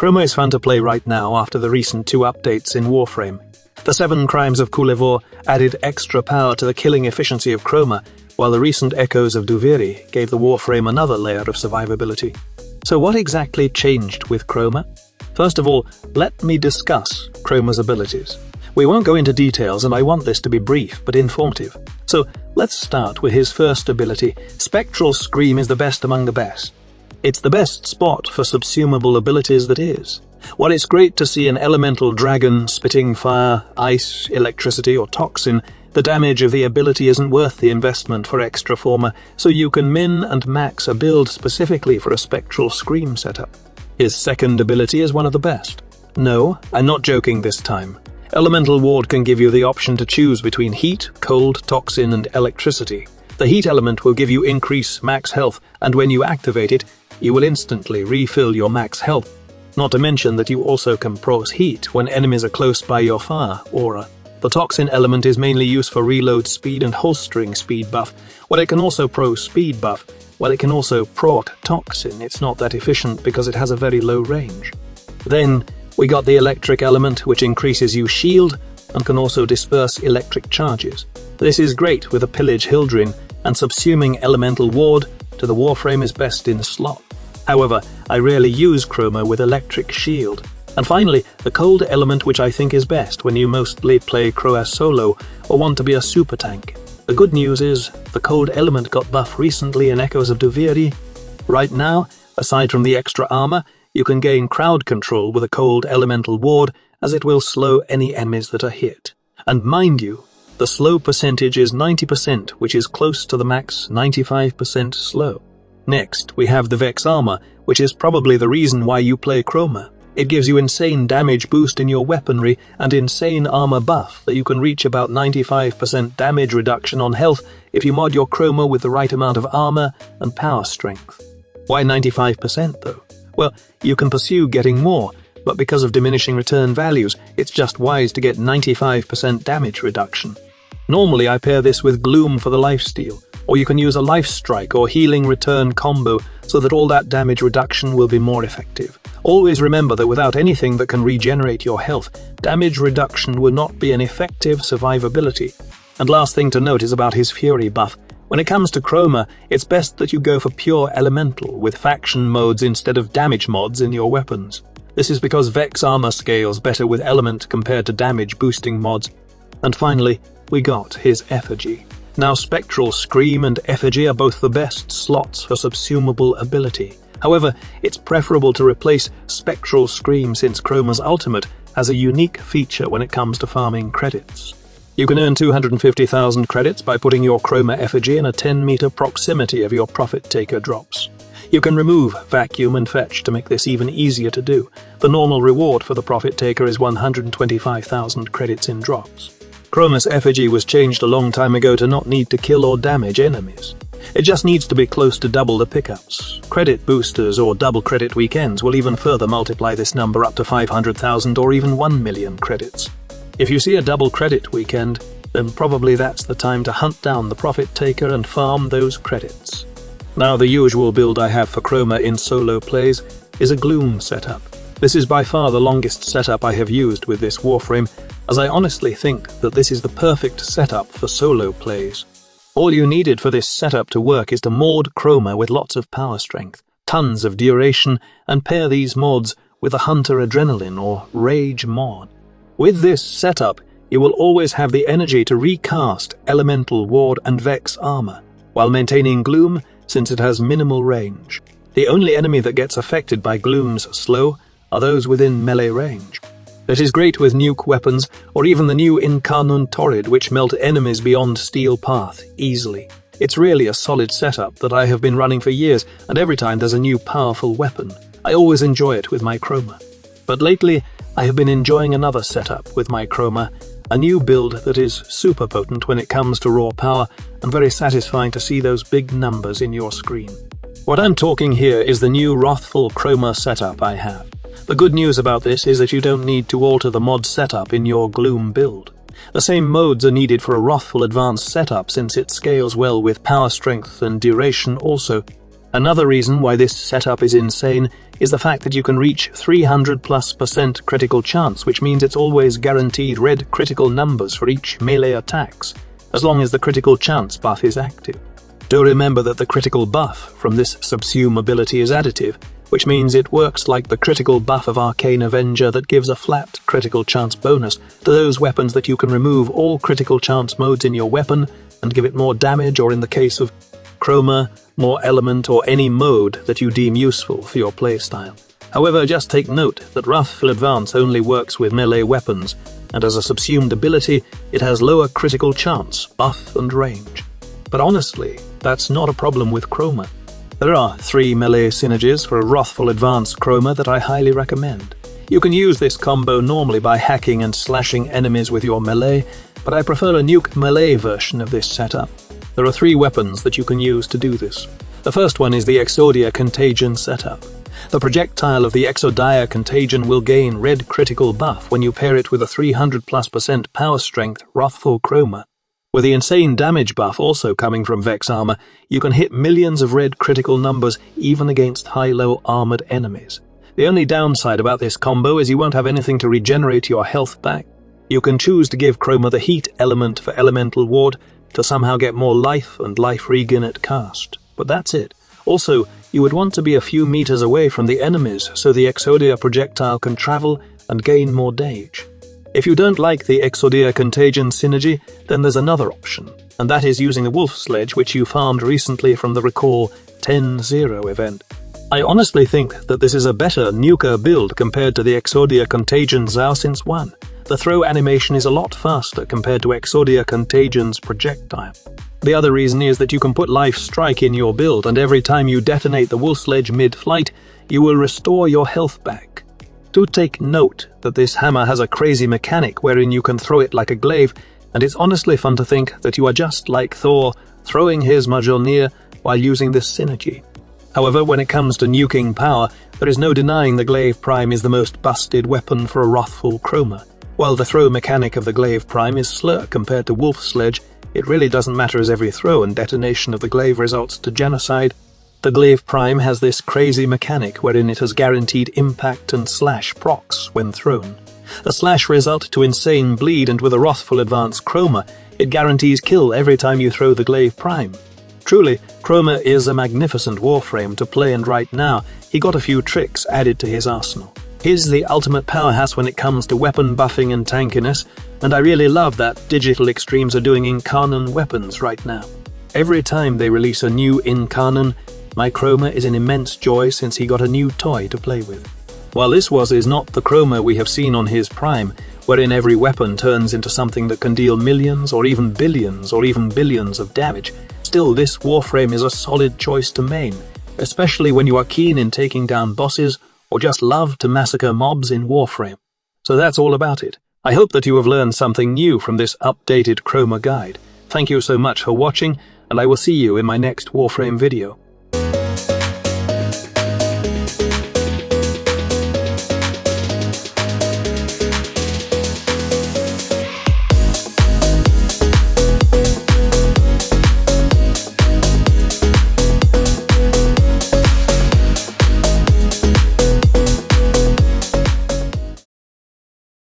Chroma is fun to play right now after the recent 2 updates in Warframe. The 7 Crimes of Kulevor added extra power to the killing efficiency of Chroma, while the recent Echoes of Duviri gave the Warframe another layer of survivability. So what exactly changed with Chroma? First of all, let me discuss Chroma's abilities. We won't go into details, and I want this to be brief but informative. So let's start with his first ability. Spectral Scream is the best among the best. It's the best spot for subsumable abilities that is. While it's great to see an elemental dragon spitting fire, ice, electricity or toxin, the damage of the ability isn't worth the investment for extra forma, so you can min and max a build specifically for a Spectral Scream setup. His second ability is one of the best. No, I'm not joking this time. Elemental Ward can give you the option to choose between heat, cold, toxin and electricity. The heat element will give you increased max health, and when you activate it, you will instantly refill your max health. Not to mention that you also can pros heat when enemies are close by your fire aura. The toxin element is mainly used for reload speed and holstering speed buff, while it can also pro speed buff. While it can also proc toxin, it's not that efficient because it has a very low range. Then we got the electric element, which increases you shield and can also disperse electric charges. This is great with a Pillage Hildrin, and subsuming elemental ward to the Warframe is best in slot. However, I rarely use Chroma with electric shield. And finally, the cold element, which I think is best when you mostly play Croas solo or want to be a super tank. The good news is, the cold element got buffed recently in Echoes of Duviri. Right now, aside from the extra armor, you can gain crowd control with a cold elemental ward, as it will slow any enemies that are hit. And mind you, the slow percentage is 90%, which is close to the max 95% slow. Next, we have the Vex armor, which is probably the reason why you play Chroma. It gives you insane damage boost in your weaponry and insane armor buff that you can reach about 95% damage reduction on health if you mod your Chroma with the right amount of armor and power strength. Why 95% though? Well, you can pursue getting more, but because of diminishing return values, it's just wise to get 95% damage reduction. Normally I pair this with Gloom for the lifesteal, or you can use a life strike or healing return combo so that all that damage reduction will be more effective. Always remember that without anything that can regenerate your health, damage reduction will not be an effective survivability. And last thing to note is about his Fury buff. When it comes to Chroma, it's best that you go for pure elemental with faction modes instead of damage mods in your weapons. This is because Vex armor scales better with element compared to damage boosting mods. And finally, we got his effigy. Now Spectral Scream and Effigy are both the best slots for subsumable ability. However, it's preferable to replace Spectral Scream since Chroma's ultimate has a unique feature when it comes to farming credits. You can earn 250,000 credits by putting your Chroma Effigy in a 10-meter proximity of your Prophet Taker drops. You can remove Vacuum and Fetch to make this even easier to do. The normal reward for the Prophet Taker is 125,000 credits in drops. Chroma's Effigy was changed a long time ago to not need to kill or damage enemies. It just needs to be close to double the pickups. Credit boosters or double credit weekends will even further multiply this number up to 500,000 or even 1 million credits. If you see a double credit weekend, then probably that's the time to hunt down the Prophet Taker and farm those credits. Now the usual build I have for Chroma in solo plays is a Gloom setup. This is by far the longest setup I have used with this Warframe, as I honestly think that this is the perfect setup for solo plays. All you needed for this setup to work is to mod Chroma with lots of power strength, tons of duration, and pair these mods with a Hunter Adrenaline or Rage mod. With this setup, you will always have the energy to recast Elemental Ward and Vex armor, while maintaining Gloom since it has minimal range. The only enemy that gets affected by Gloom's slow are those within melee range. It is great with nuke weapons, or even the new Incarnun Torrid, which melt enemies beyond Steel Path easily. It's really a solid setup that I have been running for years, and every time there's a new powerful weapon, I always enjoy it with my Chroma. But lately, I have been enjoying another setup with my Chroma, a new build that is super potent when it comes to raw power, and very satisfying to see those big numbers in your screen. What I'm talking here is the new Wrathful Chroma setup I have. The good news about this is that you don't need to alter the mod setup in your Gloom build. The same modes are needed for a Wrathful advanced setup since it scales well with power strength and duration also. Another reason why this setup is insane is the fact that you can reach 300+% critical chance, which means it's always guaranteed red critical numbers for each melee attacks, as long as the critical chance buff is active. Do remember that the critical buff from this subsume ability is additive, which means it works like the critical buff of Arcane Avenger that gives a flat critical chance bonus to those weapons that you can remove all critical chance modes in your weapon and give it more damage, or in the case of Chroma, more element or any mode that you deem useful for your playstyle. However, just take note that Wrathful Advance only works with melee weapons, and as a subsumed ability, it has lower critical chance, buff and range. But honestly, that's not a problem with Chroma. There are 3 melee synergies for a Wrathful Advance Chroma that I highly recommend. You can use this combo normally by hacking and slashing enemies with your melee, but I prefer a nuke melee version of this setup. There are 3 weapons that you can use to do this. The first one is the Exodia Contagion setup. The projectile of the Exodia Contagion will gain red critical buff when you pair it with a 300+% power strength Wrathful Chroma. With the insane damage buff also coming from Vex armor, you can hit millions of red critical numbers even against high-low armored enemies. The only downside about this combo is you won't have anything to regenerate your health back. You can choose to give Chroma the heat element for elemental ward to somehow get more life and life regen at cast, but that's it. Also, you would want to be a few meters away from the enemies so the Exodia projectile can travel and gain more damage. If you don't like the Exodia Contagion synergy, then there's another option, and that is using the Wolf Sledge, which you farmed recently from the Recall 10-0 event. I honestly think that this is a better nuker build compared to the Exodia Contagion Zao since 1. The throw animation is a lot faster compared to Exodia Contagion's projectile. The other reason is that you can put Life Strike in your build, and every time you detonate the Wolf Sledge mid-flight, you will restore your health back. Do take note that this hammer has a crazy mechanic wherein you can throw it like a glaive, and it's honestly fun to think that you are just like Thor, throwing his Mjolnir while using this synergy. However, when it comes to nuking power, there is no denying the Glaive Prime is the most busted weapon for a Wrathful Chroma. While the throw mechanic of the Glaive Prime is slur compared to Wolf Sledge, it really doesn't matter as every throw and detonation of the glaive results to genocide. The Glaive Prime has this crazy mechanic wherein it has guaranteed impact and slash procs when thrown. The slash result to insane bleed, and with a Wrathful Advance Chroma, it guarantees kill every time you throw the Glaive Prime. Truly, Chroma is a magnificent Warframe to play, and right now, he got a few tricks added to his arsenal. He's the ultimate powerhouse when it comes to weapon buffing and tankiness, and I really love that Digital Extremes are doing in-canon weapons right now. Every time they release a new in-canon, my Chroma is an immense joy since he got a new toy to play with. While this is not the Chroma we have seen on his prime, wherein every weapon turns into something that can deal millions or even billions of damage, still this Warframe is a solid choice to main, especially when you are keen in taking down bosses or just love to massacre mobs in Warframe. So that's all about it. I hope that you have learned something new from this updated Chroma guide. Thank you so much for watching, and I will see you in my next Warframe video.